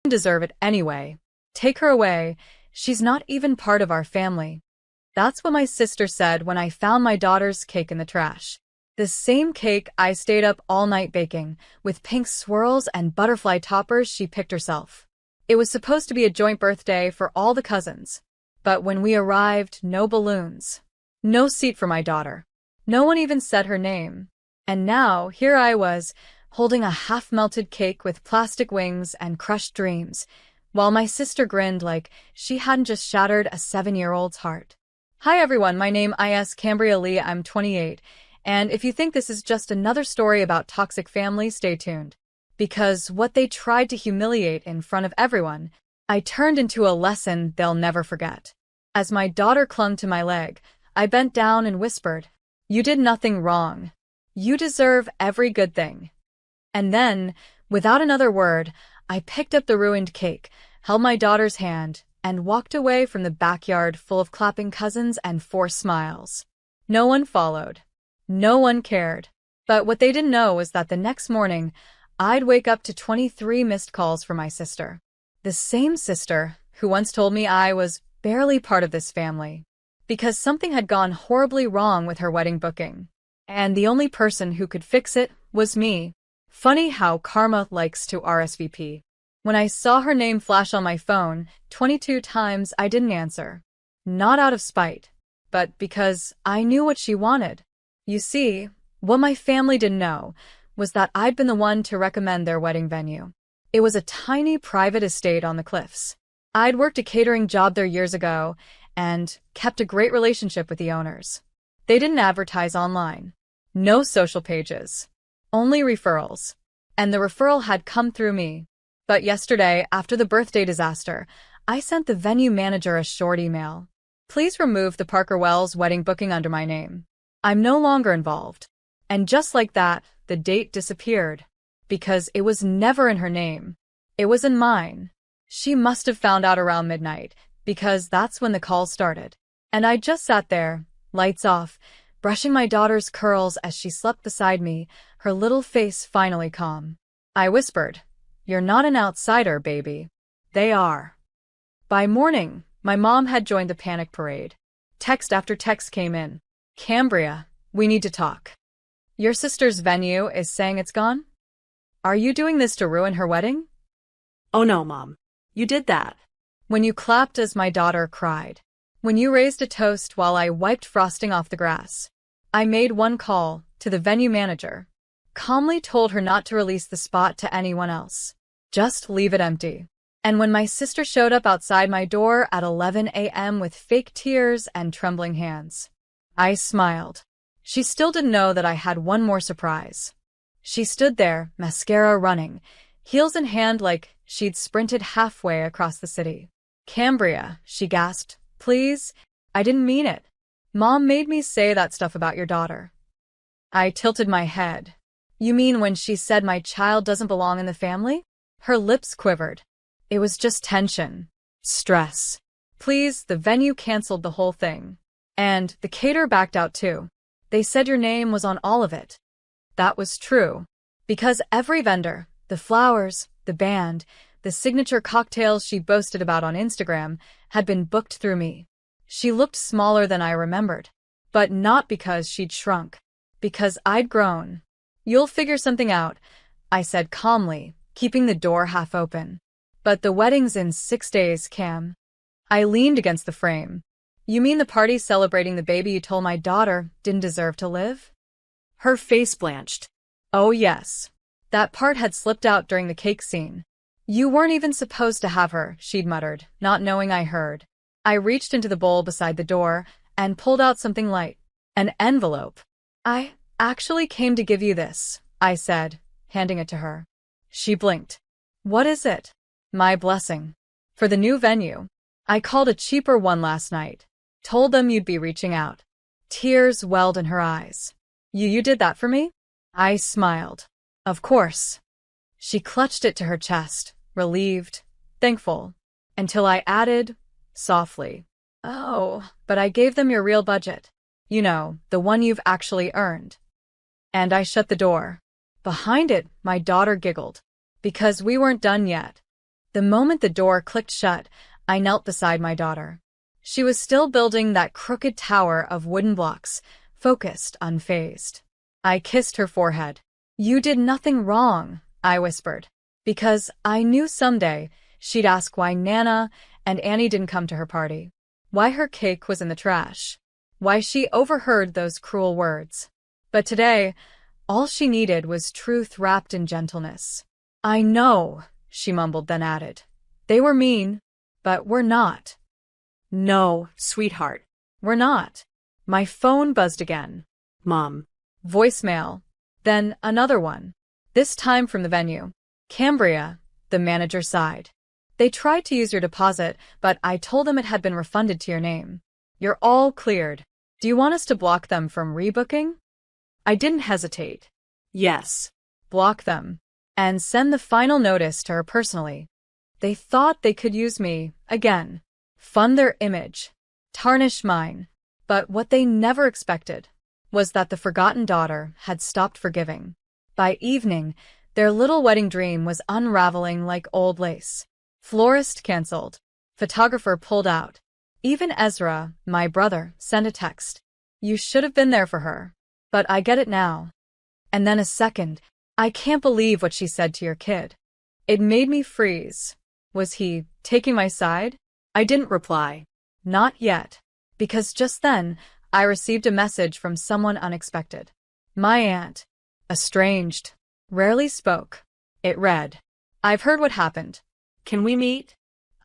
didn't deserve it anyway. Take her away. She's not even part of our family. That's what my sister said when I found my daughter's cake in the trash. The same cake I stayed up all night baking, with pink swirls and butterfly toppers she picked herself. It was supposed to be a joint birthday for all the cousins. But when we arrived, no balloons. No seat for my daughter. No one even said her name. And now, here I was, holding a half-melted cake with plastic wings and crushed dreams, while my sister grinned like she hadn't just shattered a 7-year-old's heart. Hi everyone, my name is Cambria Lee, I'm 28, and if you think this is just another story about toxic family, stay tuned. Because what they tried to humiliate in front of everyone, I turned into a lesson they'll never forget. As my daughter clung to my leg, I bent down and whispered, "You did nothing wrong. You deserve every good thing." And then, without another word, I picked up the ruined cake, held my daughter's hand, and walked away from the backyard full of clapping cousins and forced smiles. No one followed. No one cared. But what they didn't know was that the next morning, I'd wake up to 23 missed calls from my sister. The same sister who once told me I was barely part of this family, because something had gone horribly wrong with her wedding booking. And the only person who could fix it was me. Funny how karma likes to RSVP. When I saw her name flash on my phone 22 times, I didn't answer. Not out of spite, but because I knew what she wanted. You see, what my family didn't know was that I'd been the one to recommend their wedding venue. It was a tiny private estate on the cliffs. I'd worked a catering job there years ago and kept a great relationship with the owners. They didn't advertise online. No social pages. Only referrals. And the referral had come through me. But yesterday, after the birthday disaster, I sent the venue manager a short email. "Please remove the Parker Wells wedding booking under my name. I'm no longer involved." And just like that, the date disappeared. Because it was never in her name. It was in mine. She must have found out around midnight, because that's when the call started. And I just sat there, lights off, brushing my daughter's curls as she slept beside me, her little face finally calm. I whispered, "You're not an outsider, baby." They are. By morning, my mom had joined the panic parade. Text after text came in. "Cambria, we need to talk. Your sister's venue is saying it's gone? Are you doing this to ruin her wedding?" "Oh no, Mom. You did that." "When you clapped as my daughter cried. When you raised a toast while I wiped frosting off the grass. I made one call to the venue manager. Calmly told her not to release the spot to anyone else. Just leave it empty." And when my sister showed up outside my door at 11 a.m. with fake tears and trembling hands, I smiled. She still didn't know that I had one more surprise. She stood there, mascara running, heels in hand like she'd sprinted halfway across the city. "Cambria," she gasped, "please, I didn't mean it. Mom made me say that stuff about your daughter." I tilted my head. "You mean when she said my child doesn't belong in the family?" Her lips quivered. "It was just tension. Stress. Please, the venue canceled the whole thing. And the caterer backed out too. They said your name was on all of it." That was true. Because every vendor, the flowers, the band, the signature cocktails she boasted about on Instagram, had been booked through me. She looked smaller than I remembered. But not because she'd shrunk. Because I'd grown. "You'll figure something out," I said calmly, keeping the door half open. "But the wedding's in 6 days, Cam." I leaned against the frame. "You mean the party celebrating the baby you told my daughter didn't deserve to live?" Her face blanched. "Oh yes. That part had slipped out during the cake scene. You weren't even supposed to have her," she'd muttered, not knowing I heard. I reached into the bowl beside the door and pulled out something light. An envelope. "I actually came to give you this," I said, handing it to her. She blinked. "What is it?" "My blessing. For the new venue. I called a cheaper one last night. Told them you'd be reaching out." Tears welled in her eyes. You did that for me?" I smiled. "Of course." She clutched it to her chest, relieved, thankful, until I added, softly, "Oh, but I gave them your real budget. You know, the one you've actually earned." And I shut the door. Behind it, my daughter giggled. Because we weren't done yet. The moment the door clicked shut, I knelt beside my daughter. She was still building that crooked tower of wooden blocks, focused, unfazed. I kissed her forehead. "You did nothing wrong," I whispered, because I knew someday she'd ask why Nana and Annie didn't come to her party, why her cake was in the trash, why she overheard those cruel words. But today, all she needed was truth wrapped in gentleness. "I know," she mumbled, then added. "They were mean, but we're not." No, sweetheart. We're not. My phone buzzed again. Mom. Voicemail. Then another one. This time from the venue. "Cambria," the manager sighed. "They tried to use your deposit, but I told them it had been refunded to your name. You're all cleared. Do you want us to block them from rebooking?" I didn't hesitate. Yes. Block them. And send the final notice to her personally. They thought they could use me, again. Fund their image. Tarnish mine. But what they never expected was that the forgotten daughter had stopped forgiving. By evening, their little wedding dream was unraveling like old lace. Florist canceled. Photographer pulled out. Even Ezra, my brother, sent a text. "You should have been there for her. But I get it now." And then a second, "I can't believe what she said to your kid." It made me freeze. Was he taking my side? I didn't reply. Not yet. Because just then, I received a message from someone unexpected. My aunt. Estranged. Rarely spoke. It read, "I've heard what happened. Can we meet?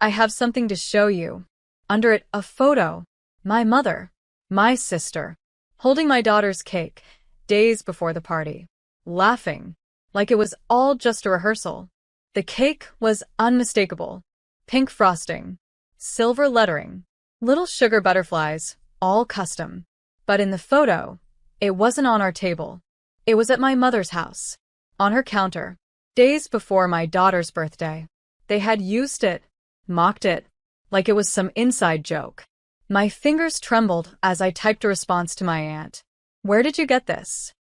I have something to show you." Under it, a photo. My mother. My sister. Holding my daughter's cake, days before the party. Laughing. Like it was all just a rehearsal. The cake was unmistakable. Pink frosting. Silver lettering. Little sugar butterflies, all custom. But in the photo, it wasn't on our table. It was at my mother's house. On her counter. Days before my daughter's birthday. They had used it, mocked it, like it was some inside joke. My fingers trembled as I typed a response to my aunt. "Where did you get this?"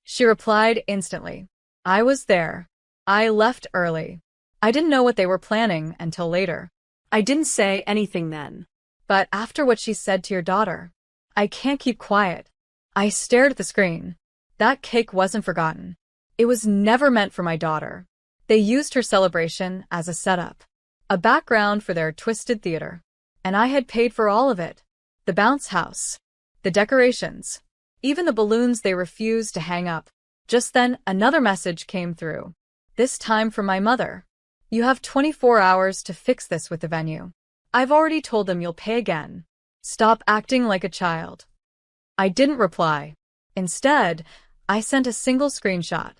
She replied instantly. "I was there. I left early." I didn't know what they were planning until later. I didn't say anything then. But after what she said to your daughter, I can't keep quiet. I stared at the screen. That cake wasn't forgotten. It was never meant for my daughter. They used her celebration as a setup, a background for their twisted theater. And I had paid for all of it. The bounce house, the decorations, even the balloons they refused to hang up. Just then, another message came through. This time from my mother. "You have 24 hours to fix this with the venue. I've already told them you'll pay again. Stop acting like a child." I didn't reply. Instead, I sent a single screenshot.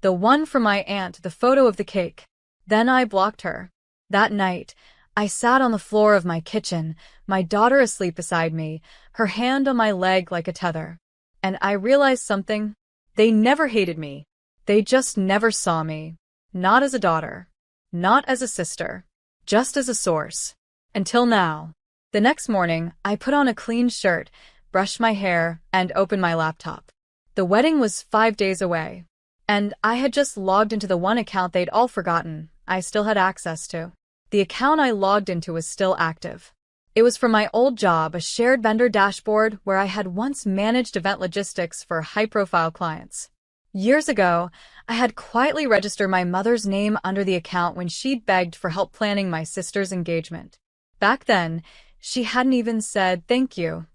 The one from my aunt, the photo of the cake. Then I blocked her. That night, I sat on the floor of my kitchen, my daughter asleep beside me, her hand on my leg like a tether. And I realized something. They never hated me. They just never saw me. Not as a daughter. Not as a sister. Just as a source. Until now. The next morning, I put on a clean shirt, brushed my hair, and opened my laptop. The wedding was 5 days away. And I had just logged into the one account they'd all forgotten I still had access to. The account I logged into was still active. It was from my old job, a shared vendor dashboard where I had once managed event logistics for high-profile clients. Years ago, I had quietly registered my mother's name under the account when she'd begged for help planning my sister's engagement. Back then, she hadn't even said thank you.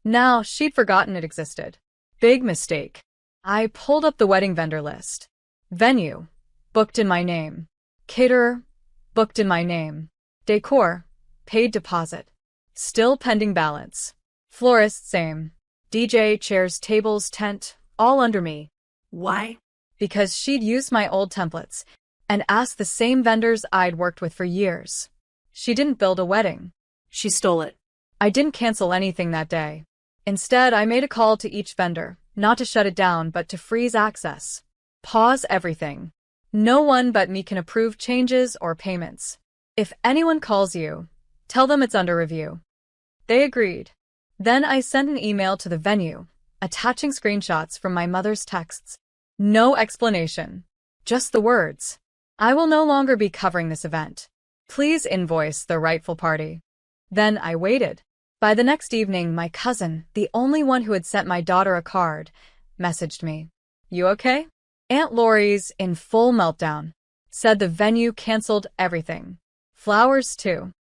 Now, she'd forgotten it existed. Big mistake. I pulled up the wedding vendor list. Venue, booked in my name. Caterer, booked in my name. Decor, paid deposit. Still pending balance. Florist, same. DJ, chairs, tables, tent, all under me. Why? Because she'd used my old templates and asked the same vendors I'd worked with for years. She didn't build a wedding. She stole it. I didn't cancel anything that day. Instead, I made a call to each vendor, not to shut it down, but to freeze access. Pause everything. No one but me can approve changes or payments. If anyone calls you, tell them it's under review. They agreed. Then I sent an email to the venue, attaching screenshots from my mother's texts. No explanation. Just the words. I will no longer be covering this event. Please invoice the rightful party. Then I waited. By the next evening, my cousin, the only one who had sent my daughter a card, messaged me. You okay? Aunt Lori's in full meltdown. Said the venue canceled everything. Flowers too.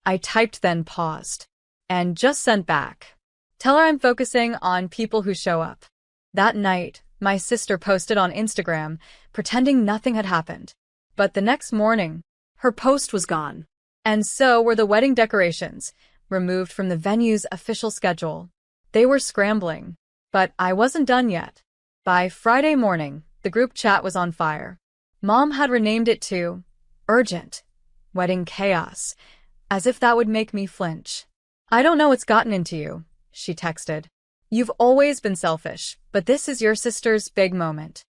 I typed, then paused. And just sent back. Tell her I'm focusing on people who show up. That night, my sister posted on Instagram, pretending nothing had happened. But the next morning, Her post was gone. and so were the wedding decorations, removed from the venue's official schedule. They were scrambling. But I wasn't done yet. By Friday morning, the group chat was on fire. Mom had renamed it to Urgent Wedding Chaos, as if that would make me flinch. I don't know what's gotten into you, she texted. You've always been selfish, but this is your sister's big moment.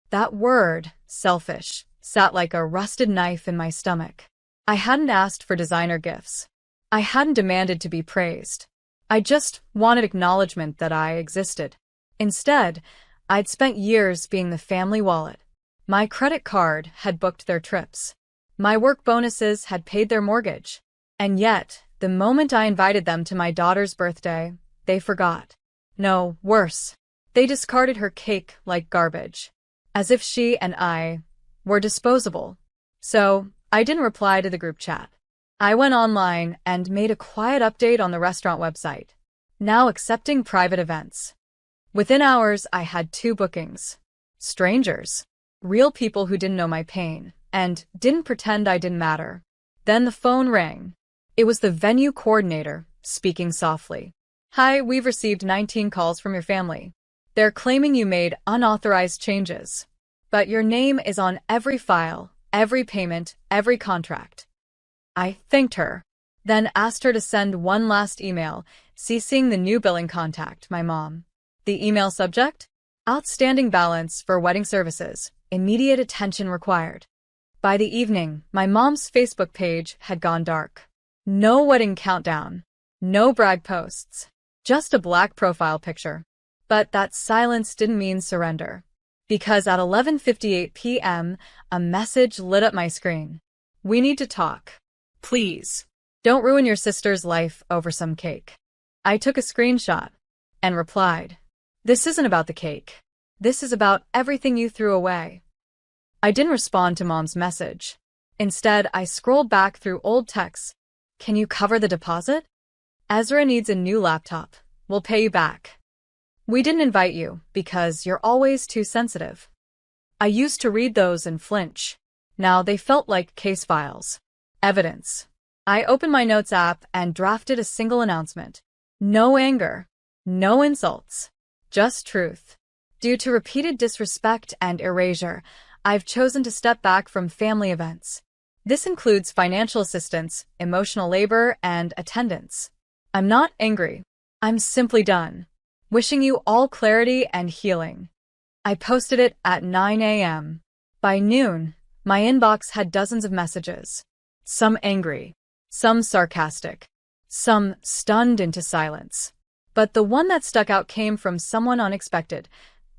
That word, selfish, sat like a rusted knife in my stomach. I hadn't asked for designer gifts. I hadn't demanded to be praised. I just wanted acknowledgement that I existed. Instead, I'd spent years being the family wallet. My credit card had booked their trips. My work bonuses had paid their mortgage. And yet, the moment I invited them to my daughter's birthday, they forgot. No, worse. They discarded her cake like garbage. As if she and I were disposable. So, I didn't reply to the group chat. I went online and made a quiet update on the restaurant website. Now accepting private events. Within hours, I had 2 bookings. Strangers. Real people who didn't know my pain and didn't pretend I didn't matter. Then the phone rang. It was the venue coordinator, speaking softly. Hi, we've received 19 calls from your family. They're claiming you made unauthorized changes. But your name is on every file, every payment, every contract. I thanked her, then asked her to send one last email, CCing the new billing contact, my mom. The email subject? Outstanding balance for wedding services, immediate attention required. By the evening, my mom's Facebook page had gone dark. No wedding countdown, no brag posts, just a black profile picture. But that silence didn't mean surrender. Because at 11:58 p.m., a message lit up my screen. We need to talk. Please. Don't ruin your sister's life over some cake. I took a screenshot and replied, This isn't about the cake. This is about everything you threw away. I didn't respond to Mom's message. Instead, I scrolled back through old texts. Can you cover the deposit? Ezra needs a new laptop. We'll pay you back. We didn't invite you because you're always too sensitive. I used to read those and flinch. Now they felt like case files. Evidence. I opened my notes app and drafted a single announcement. No anger. No insults. Just truth. Due to repeated disrespect and erasure, I've chosen to step back from family events. This includes financial assistance, emotional labor, and attendance. I'm not angry. I'm simply done. Wishing you all clarity and healing. I posted it at 9 a.m. By noon, my inbox had dozens of messages. Some angry, some sarcastic, some stunned into silence. But the one that stuck out came from someone unexpected,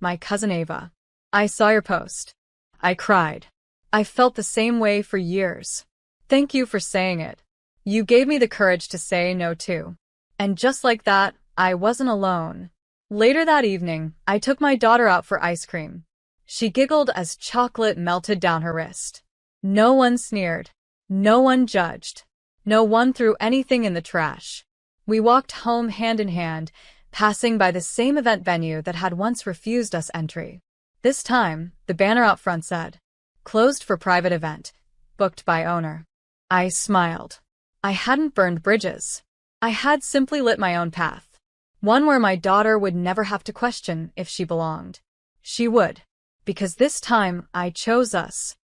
my cousin Ava. I saw your post. I cried. I felt the same way for years. Thank you for saying it. You gave me the courage to say no too. And just like that, I wasn't alone. Later that evening, I took my daughter out for ice cream. She giggled as chocolate melted down her wrist. No one sneered. No one judged. No one threw anything in the trash. We walked home hand in hand, passing by the same event venue that had once refused us entry. This time, the banner out front said, Closed for private event, booked by owner. I smiled. I hadn't burned bridges. I had simply lit my own path. One where my daughter would never have to question if she belonged. She would. Because this time, I chose us.